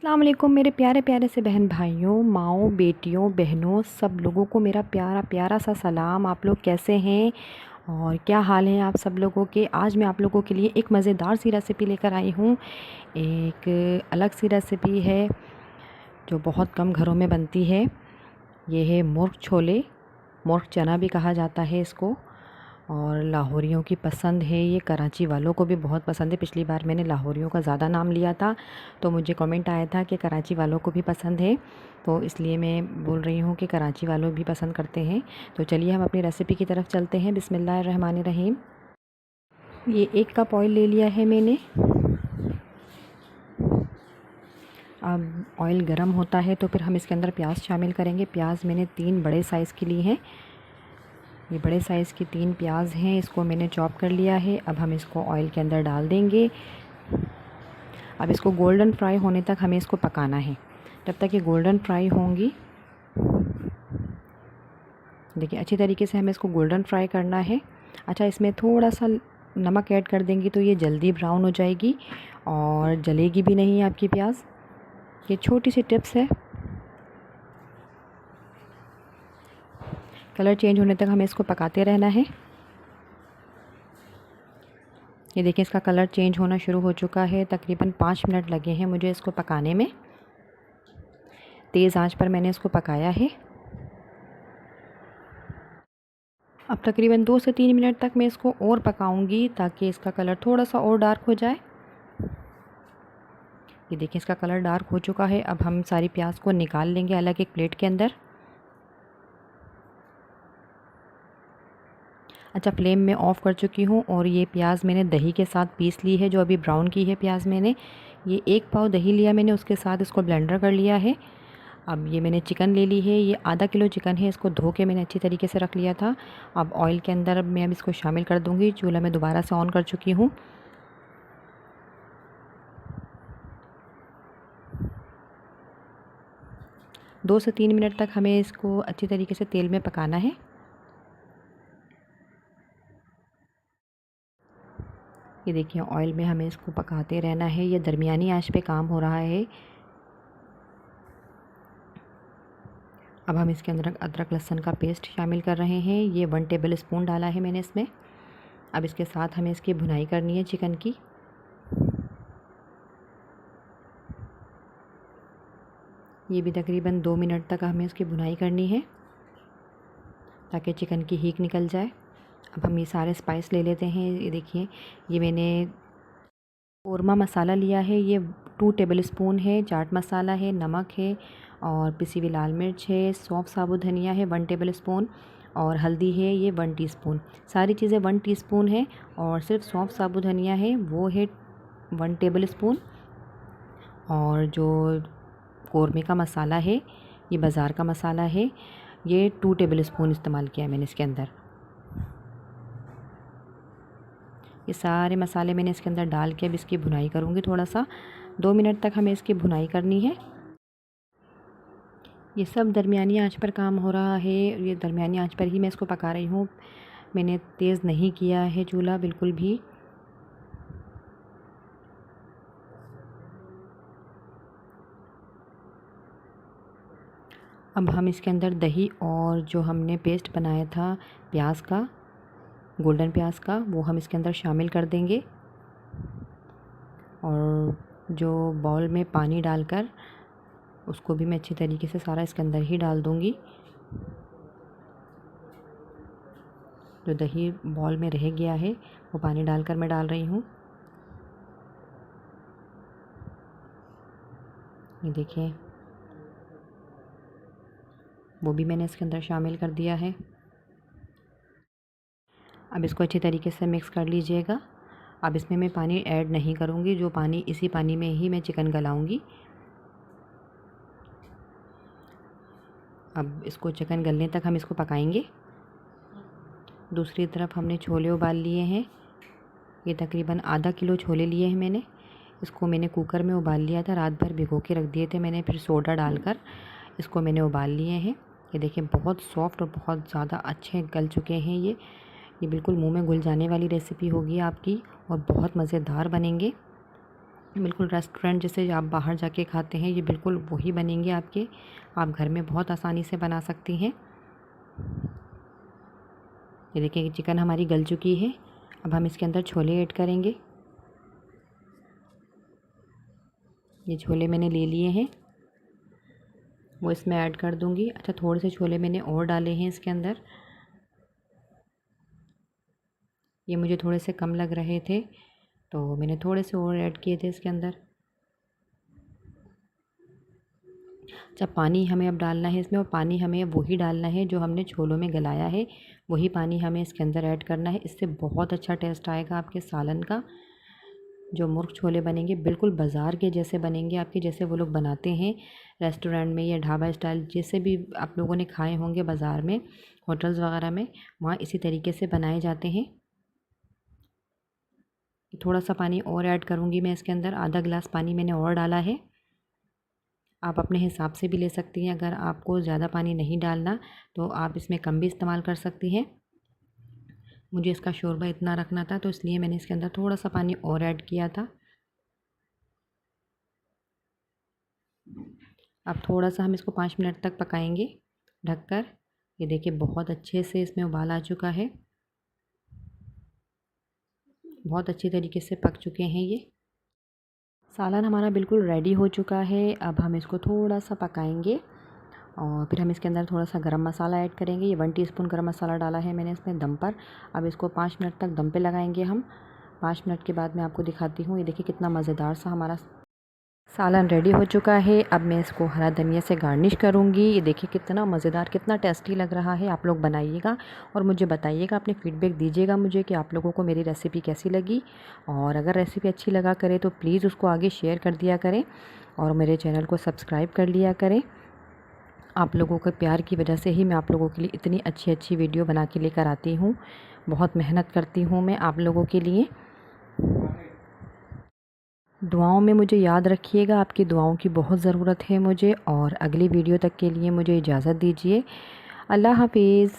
अस्सलाम वालेकुम मेरे प्यारे प्यारे से बहन भाइयों, माओ, बेटियों, बहनों, सब लोगों को मेरा प्यारा प्यारा सा सलाम। आप लोग कैसे हैं और क्या हाल है आप सब लोगों के। आज मैं आप लोगों के लिए एक मज़ेदार सी रेसिपी लेकर आई हूँ। एक अलग सी रेसिपी है जो बहुत कम घरों में बनती है। ये है मुर्ग छोले, मुर्ग चना भी कहा जाता है इसको, और लाहौरियों की पसंद है। ये कराची वालों को भी बहुत पसंद है। पिछली बार मैंने लाहौरियों का ज़्यादा नाम लिया था तो मुझे कमेंट आया था कि कराची वालों को भी पसंद है, तो इसलिए मैं बोल रही हूँ कि कराची वालों भी पसंद करते हैं। तो चलिए हम अपनी रेसिपी की तरफ चलते हैं। बिस्मिल्लाहिर्रहमानिर्रहीम। ये 1 कप ऑयल ले लिया है मैंने। अब ऑयल गर्म होता है तो फिर हम इसके अंदर प्याज शामिल करेंगे। प्याज मैंने 3 बड़े साइज़ की ली हैं। ये बड़े साइज़ की 3 प्याज हैं, इसको मैंने चॉप कर लिया है। अब हम इसको ऑयल के अंदर डाल देंगे। अब इसको गोल्डन फ्राई होने तक हमें इसको पकाना है। जब तक ये गोल्डन फ्राई होंगी, देखिए अच्छी तरीके से हमें इसको गोल्डन फ्राई करना है। अच्छा, इसमें थोड़ा सा नमक ऐड कर देंगी तो ये जल्दी ब्राउन हो जाएगी और जलेगी भी नहीं आपकी प्याज। ये छोटी सी टिप्स है। कलर चेंज होने तक हमें इसको पकाते रहना है। ये देखिए इसका कलर चेंज होना शुरू हो चुका है। तकरीबन 5 मिनट लगे हैं मुझे इसको पकाने में। तेज़ आंच पर मैंने इसको पकाया है। अब तकरीबन 2 से 3 मिनट तक मैं इसको और पकाऊंगी ताकि इसका कलर थोड़ा सा और डार्क हो जाए। ये देखिए इसका कलर डार्क हो चुका है। अब हम सारी प्याज को निकाल लेंगे अलग एक प्लेट के अंदर। अच्छा, फ्लेम में ऑफ़ कर चुकी हूँ और ये प्याज मैंने दही के साथ पीस ली है, जो अभी ब्राउन की है प्याज मैंने। ये 1 पाव दही लिया मैंने, उसके साथ इसको ब्लेंडर कर लिया है। अब ये मैंने चिकन ले ली है, ये आधा किलो चिकन है। इसको धो के मैंने अच्छी तरीके से रख लिया था। अब ऑयल के अंदर मैं अब इसको शामिल कर दूँगी। चूल्हा मैं दोबारा से ऑन कर चुकी हूँ। दो से 3 मिनट तक हमें इसको अच्छी तरीके से तेल में पकाना है। ये देखिए ऑयल में हमें इसको पकाते रहना है। ये दरमियानी आंच पे काम हो रहा है। अब हम इसके अंदर अदरक लहसुन का पेस्ट शामिल कर रहे हैं। ये 1 टेबल स्पून डाला है मैंने इसमें। अब इसके साथ हमें इसकी भुनाई करनी है चिकन की। ये भी तकरीबन 2 मिनट तक हमें इसकी भुनाई करनी है ताकि चिकन की हीक निकल जाए। अब हम ये सारे स्पाइस ले लेते हैं। ये देखिए ये मैंने कोरमा मसाला लिया है, ये 2 टेबल स्पून है। चाट मसाला है, नमक है और पिसी हुई लाल मिर्च है। सौंफ साबुत धनिया है 1 टेबल स्पून और हल्दी है ये 1 टीस्पून। सारी चीज़ें 1 टीस्पून है और सिर्फ सौंफ साबुत धनिया है वो है 1 टेबल स्पून। और जो कोरमे का मसाला है, ये बाज़ार का मसाला है, ये 2 टेबल स्पून इस्तेमाल किया है मैंने इसके अंदर। ये सारे मसाले मैंने इसके अंदर डाल के अब इसकी भुनाई करूँगी। थोड़ा सा 2 मिनट तक हमें इसकी भुनाई करनी है। ये सब दरमियानी आंच पर काम हो रहा है। ये दरमियानी आंच पर ही मैं इसको पका रही हूँ। मैंने तेज़ नहीं किया है चूल्हा बिल्कुल भी। अब हम इसके अंदर दही और जो हमने पेस्ट बनाया था प्याज का, गोल्डन प्याज का, वो हम इसके अंदर शामिल कर देंगे। और जो बाउल में पानी डालकर उसको भी मैं अच्छी तरीके से सारा इसके अंदर ही डाल दूँगी। जो दही बाउल में रह गया है वो पानी डालकर मैं डाल रही हूँ। ये देखिए वो भी मैंने इसके अंदर शामिल कर दिया है। अब इसको अच्छी तरीके से मिक्स कर लीजिएगा। अब इसमें मैं पानी ऐड नहीं करूँगी, जो पानी इसी पानी में ही मैं चिकन गलाऊँगी। अब इसको चिकन गलने तक हम इसको पकाएंगे। दूसरी तरफ हमने छोले उबाल लिए हैं। ये तकरीबन आधा किलो छोले लिए हैं मैंने। इसको मैंने कुकर में उबाल लिया था, रात भर भिगो के रख दिए थे मैंने, फिर सोडा डालकर इसको मैंने उबाल लिए हैं। ये देखिए बहुत सॉफ्ट और बहुत ज़्यादा अच्छे गल चुके हैं ये बिल्कुल मुंह में घुल जाने वाली रेसिपी होगी आपकी और बहुत मज़ेदार बनेंगे। बिल्कुल रेस्टोरेंट जैसे आप बाहर जाके खाते हैं, ये बिल्कुल वही बनेंगे आपके। आप घर में बहुत आसानी से बना सकती हैं। ये देखिए चिकन हमारी गल चुकी है। अब हम इसके अंदर छोले ऐड करेंगे। ये छोले मैंने ले लिए हैं, वो इसमें ऐड कर दूंगी। अच्छा, थोड़े से छोले मैंने और डाले हैं इसके अंदर, ये मुझे थोड़े से कम लग रहे थे तो मैंने थोड़े से और ऐड किए थे इसके अंदर। अच्छा, पानी हमें अब डालना है इसमें, और पानी हमें वही डालना है जो हमने छोलों में गलाया है, वही पानी हमें इसके अंदर ऐड करना है। इससे बहुत अच्छा टेस्ट आएगा आपके सालन का। जो मुर्ग छोले बनेंगे बिल्कुल बाज़ार के जैसे बनेंगे आपके, जैसे वो लोग बनाते हैं रेस्टोरेंट में या ढाबा स्टाइल, जैसे भी आप लोगों ने खाए होंगे बाज़ार में, होटल्स वगैरह में, वहाँ इसी तरीके से बनाए जाते हैं। थोड़ा सा पानी और ऐड करूँगी मैं इसके अंदर, आधा गिलास पानी मैंने और डाला है। आप अपने हिसाब से भी ले सकती हैं, अगर आपको ज़्यादा पानी नहीं डालना तो आप इसमें कम भी इस्तेमाल कर सकती हैं। मुझे इसका शोरबा इतना रखना था तो इसलिए मैंने इसके अंदर थोड़ा सा पानी और ऐड किया था। अब थोड़ा सा हम इसको 5 मिनट तक पकाएंगे ढककर। ये देखिए बहुत अच्छे से इसमें उबाल आ चुका है, बहुत अच्छी तरीके से पक चुके हैं ये। सालन हमारा बिल्कुल रेडी हो चुका है। अब हम इसको थोड़ा सा पकाएंगे और फिर हम इसके अंदर थोड़ा सा गरम मसाला ऐड करेंगे। ये 1 टीस्पून गरम मसाला डाला है मैंने इसमें दम पर। अब इसको 5 मिनट तक दम पे लगाएंगे हम। 5 मिनट के बाद मैं आपको दिखाती हूँ। ये देखिए कितना मज़ेदार सा हमारा सालन रेडी हो चुका है। अब मैं इसको हरा धनिया से गार्निश करूँगी। ये देखिए कितना मज़ेदार, कितना टेस्टी लग रहा है। आप लोग बनाइएगा और मुझे बताइएगा, अपने फ़ीडबैक दीजिएगा मुझे कि आप लोगों को मेरी रेसिपी कैसी लगी। और अगर रेसिपी अच्छी लगा करे तो प्लीज़ उसको आगे शेयर कर दिया करें और मेरे चैनल को सब्सक्राइब कर लिया करें। आप लोगों के प्यार की वजह से ही मैं आप लोगों के लिए इतनी अच्छी अच्छी वीडियो बना के लेकर आती हूँ। बहुत मेहनत करती हूँ मैं आप लोगों के लिए। दुआओं में मुझे याद रखिएगा, आपकी दुआओं की बहुत ज़रूरत है मुझे। और अगली वीडियो तक के लिए मुझे इजाज़त दीजिए। अल्लाह हाफिज़।